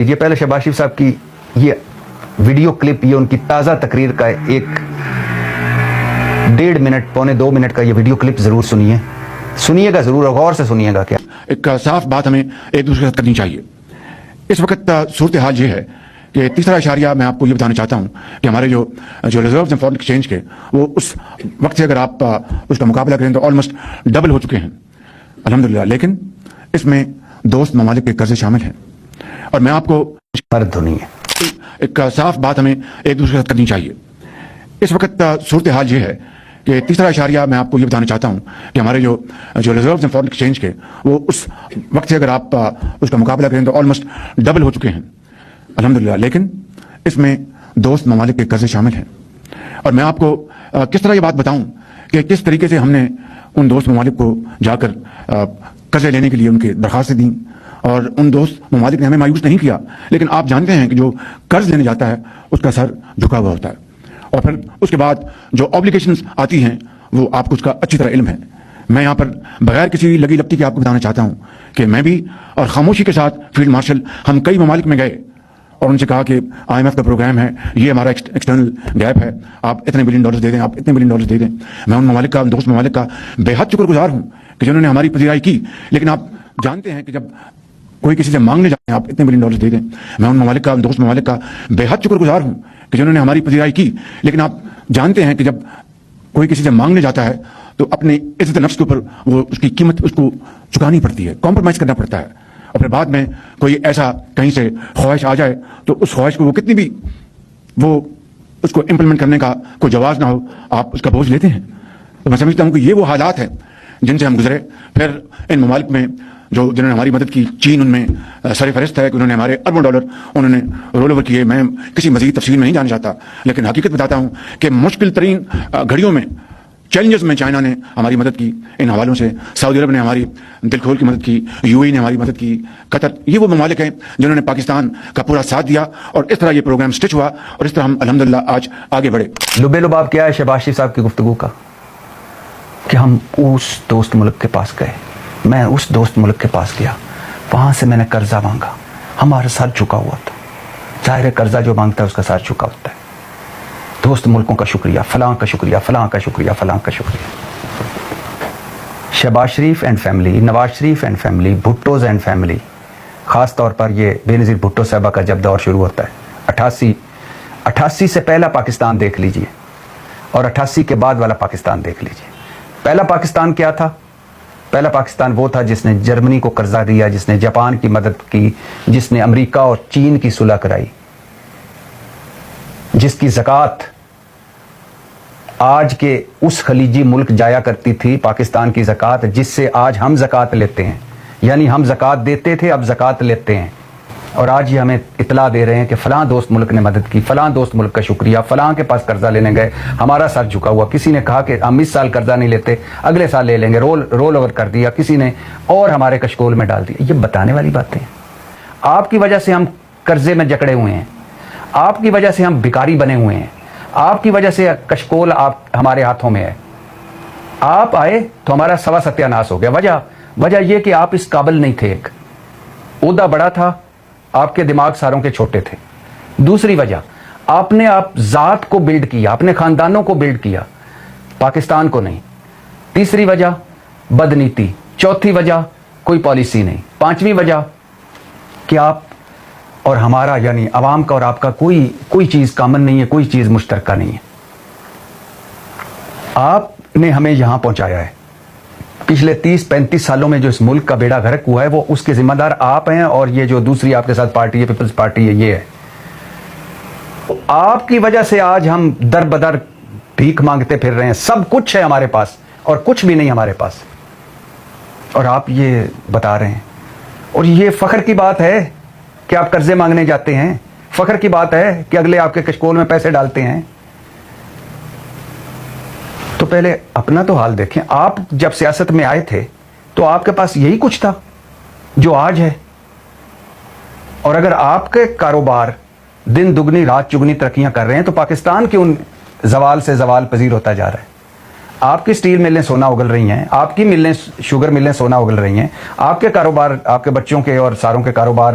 یہ پہلے شہباز شریف صاحب کی یہ ویڈیو کلپ، یہ ان کی تازہ تقریر کا ایک 1.5 منٹ پونے 2 منٹ کا یہ ویڈیو کلپ ضرور سنیے گا ضرور، اور غور سے سنیے گا. کیا ایک صاف بات ہمیں ایک دوسرے کے ساتھ کرنی چاہیے. اس وقت صورتحال یہ ہے کہ تیسرا اشاریہ میں آپ کو یہ بتانا چاہتا ہوں کہ ہمارے جو ریزروز ہیں فارن ایکسچینج کے، وہ اس وقت سے اگر آپ اس کا مقابلہ کریں تو آلموسٹ ڈبل ہو چکے ہیں الحمدللہ. لیکن اس میں دوست ممالک کے قرضے شامل ہیں، اور میں آپ کو مرد ہونی ہے. ایک صاف بات ہمیں ایک دوسرے کے ساتھ کرنی چاہیے. اس وقت صورتحال یہ ہے کہ تیسرا اشاریہ میں آپ کو یہ بتانا چاہتا ہوں کہ ہمارے جو ریزروز ہیں فارن ایکسچینج کے، وہ اس وقت سے اگر آپ اس کا مقابلہ کریں تو آلموسٹ ڈبل ہو چکے ہیں الحمدللہ. لیکن اس میں دوست ممالک کے قرضے شامل ہیں، اور میں آپ کو کس طرح یہ بات بتاؤں کہ کس طریقے سے ہم نے ان دوست ممالک کو جا کر قرضے لینے کے لیے ان کی درخواستیں دیں، اور ان دوست ممالک نے ہمیں مایوس نہیں کیا. لیکن آپ جانتے ہیں کہ جو قرض لینے جاتا ہے اس کا سر جھکا ہوا ہوتا ہے، اور پھر اس کے بعد جو آبلیگیشنز آتی ہیں وہ آپ کو اس کا اچھی طرح علم ہے. میں یہاں پر بغیر کسی لگی لپٹی کے آپ کو بتانا چاہتا ہوں کہ میں بھی اور خاموشی کے ساتھ فیلڈ مارشل ہم کئی ممالک میں گئے اور ان سے کہا کہ IMF کا پروگرام ہے، یہ ہمارا ایکسٹرنل گیپ ہے، آپ اتنے بلین ڈالرز دے دیں، آپ اتنے بلین ڈالرز دے دیں. میں ان ممالک کا، ان دوست ممالک کا بے حد شکر گزار ہوں کہ جنہوں نے ہماری پذیرائی کی. لیکن آپ جانتے ہیں کہ جب کوئی کسی سے مانگنے جاتے ہیں آپ اتنے بلین ڈالرز دے دیں، میں ان ممالک کا، ان دوست ممالک کا بے حد شکر گزار ہوں کہ جنہوں نے ہماری پذیرائی کی. لیکن آپ جانتے ہیں کہ جب کوئی کسی سے مانگنے جاتا ہے تو اپنی عزت نفس کے اوپر وہ اس کی قیمت اس کو چکانی پڑتی ہے، کمپرومائز کرنا پڑتا ہے. اور پھر بعد میں کوئی ایسا کہیں سے خواہش آ جائے تو اس خواہش کو وہ کتنی بھی وہ اس کو امپلیمنٹ کرنے کا کوئی جواز نہ ہو، آپ اس کا بوجھ لیتے ہیں. تو میں سمجھتا ہوں کہ یہ وہ حالات ہیں جن سے ہم گزرے. پھر ان ممالک میں جنہوں نے ہماری مدد کی، چین ان میں سر فہرست ہے کہ انہوں نے ہمارے اربوں ڈالر انہوں نے رول اوور کیے. میں کسی مزید تفصیل میں نہیں جانا چاہتا، لیکن حقیقت بتاتا ہوں کہ مشکل ترین گھڑیوں میں، چیلنجز میں چائنا نے ہماری مدد کی ان حوالوں سے، سعودی عرب نے ہماری دل کھول کی مدد کی، UAE نے ہماری مدد کی، قطر. یہ وہ ممالک ہیں جنہوں نے پاکستان کا پورا ساتھ دیا، اور اس طرح یہ پروگرام سٹچ ہوا، اور اس طرح ہم الحمدللہ آج آگے بڑھے. لبے لباب کیا ہے شہباز شریف صاحب کی گفتگو کا کہ ہم اس دوست ملک کے پاس گئے، میں اس دوست ملک کے پاس گیا، وہاں سے میں نے قرضہ مانگا، ہمارا سر جھکا ہوا تھا. ظاہر ہے قرضہ جو مانگتا ہے اس کا سر جھکا ہوتا ہے. دوست ملکوں کا شکریہ، فلاں کا شکریہ، فلاں کا شکریہ، فلاں کا شکریہ. Shehbaz Sharif and family, Nawaz Sharif and family, Bhuttos and family, خاص طور پر یہ بے نظیر بھٹو صاحبہ کا جب دور شروع ہوتا ہے 88 سے پہلا پاکستان دیکھ لیجئے اور 88 کے بعد والا پاکستان دیکھ لیجئے. پہلا پاکستان کیا تھا؟ پہلا پاکستان وہ تھا جس نے جرمنی کو قرضہ دیا، جس نے جاپان کی مدد کی، جس نے امریکہ اور چین کی صلح کرائی، جس کی زکوٰۃ آج کے اس خلیجی ملک جایا کرتی تھی، پاکستان کی زکوٰۃ جس سے آج ہم زکوٰۃ لیتے ہیں. یعنی ہم زکوٰۃ دیتے تھے، اب زکوٰۃ لیتے ہیں، اور آج یہ ہمیں اطلاع دے رہے ہیں کہ فلاں دوست ملک نے مدد کی، فلاں دوست ملک کا شکریہ، فلاں کے پاس قرضہ لینے گئے، ہمارا سر جھکا ہوا. کسی نے کہا کہ ہم اس سال قرضہ نہیں لیتے، اگلے سال لے لیں گے، رول اوور کر دیا کسی نے اور ہمارے کشکول میں ڈال دیا. یہ بتانے والی باتیں ہیں. آپ کی وجہ سے ہم قرضے میں جکڑے ہوئے ہیں، آپ کی وجہ سے ہم بھکاری بنے ہوئے ہیں، آپ کی وجہ سے کشکول آپ ہمارے ہاتھوں میں ہے. آپ آئے تو ہمارا سوا ستیہ ناش ہو گیا. وجہ یہ کہ آپ اس قابل نہیں تھے. ایک عہدہ بڑا تھا، آپ کے دماغ ساروں کے چھوٹے تھے. دوسری وجہ، آپ نے ذات کو بلڈ کیا، اپنے خاندانوں کو بلڈ کیا، پاکستان کو نہیں. تیسری وجہ بدنیتی. چوتھی وجہ کوئی پالیسی نہیں. پانچویں وجہ کہ آپ اور ہمارا یعنی عوام کا اور آپ کا کوئی چیز کامن نہیں ہے، کوئی چیز مشترکہ نہیں ہے. آپ نے ہمیں یہاں پہنچایا ہے. پچھلے 30-35 سالوں میں جو اس ملک کا بیڑا غرق ہوا ہے وہ اس کے ذمہ دار آپ ہیں، اور یہ جو دوسری آپ کے ساتھ پارٹی ہے، پیپلز پارٹی ہے، یہ ہے. آپ کی وجہ سے آج ہم در بدر بھیک مانگتے پھر رہے ہیں. سب کچھ ہے ہمارے پاس اور کچھ بھی نہیں ہمارے پاس، اور آپ یہ بتا رہے ہیں. اور یہ فخر کی بات ہے کہ آپ قرضے مانگنے جاتے ہیں، فخر کی بات ہے کہ اگلے آپ کے کشکول میں پیسے ڈالتے ہیں. تو پہلے اپنا تو حال دیکھیں. آپ جب سیاست میں آئے تھے تو آپ کے پاس یہی کچھ تھا جو آج ہے. اور اگر آپ کے کاروبار دن دگنی رات چگنی ترقیاں کر رہے ہیں تو پاکستان کے ان زوال سے زوال پذیر ہوتا جا رہا ہے. آپ کی اسٹیل ملیں سونا اگل رہی ہیں، آپ کی ملیں شوگر ملیں سونا اگل رہی ہیں، آپ کے کاروبار، آپ کے بچوں کے اور ساروں کے کاروبار